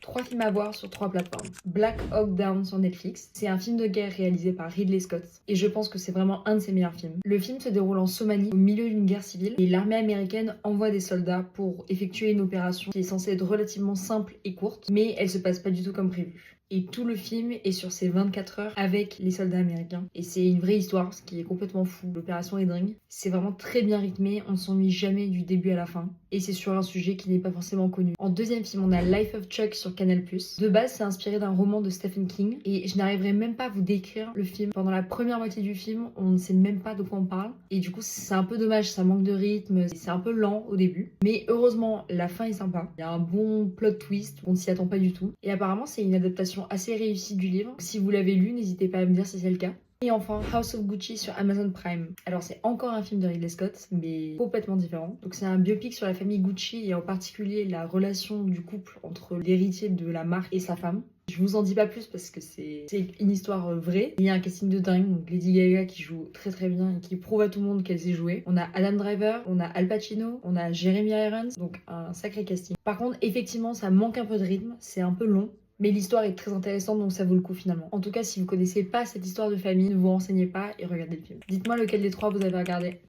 3 films à voir sur 3 plateformes. Black Hawk Down sur Netflix, c'est un film de guerre réalisé par Ridley Scott et je pense que c'est vraiment un de ses meilleurs films. Le film se déroule en Somalie au milieu d'une guerre civile et l'armée américaine envoie des soldats pour effectuer une opération qui est censée être relativement simple et courte, mais elle se passe pas du tout comme prévu. Et tout le film est sur ces 24 heures avec les soldats américains. Et c'est une vraie histoire, ce qui est complètement fou. L'opération est dingue. C'est vraiment très bien rythmé, on s'ennuie jamais du début à la fin. Et c'est sur un sujet qui n'est pas forcément connu. En deuxième film, on a Life of Chuck sur Canal+. De base, c'est inspiré d'un roman de Stephen King. Et je n'arriverai même pas à vous décrire le film. Pendant la première moitié du film, on ne sait même pas de quoi on parle. Et du coup, c'est un peu dommage, ça manque de rythme. C'est un peu lent au début. Mais heureusement, la fin est sympa. Il y a un bon plot twist, on ne s'y attend pas du tout. Et apparemment, c'est une adaptation assez réussie du livre. Si vous l'avez lu, n'hésitez pas à me dire si c'est le cas. Et enfin, House of Gucci sur Amazon Prime. Alors c'est encore un film de Ridley Scott, mais complètement différent. Donc c'est un biopic sur la famille Gucci et en particulier la relation du couple entre l'héritier de la marque et sa femme. Je vous en dis pas plus parce que c'est une histoire vraie. Il y a un casting de dingue, donc Lady Gaga qui joue très très bien et qui prouve à tout le monde qu'elle sait jouer. On a Adam Driver, on a Al Pacino, on a Jeremy Irons, donc un sacré casting. Par contre, effectivement, ça manque un peu de rythme, c'est un peu long. Mais l'histoire est très intéressante donc ça vaut le coup finalement. En tout cas, si vous connaissez pas cette histoire de famille, ne vous renseignez pas et regardez le film. Dites-moi lequel des trois vous avez regardé.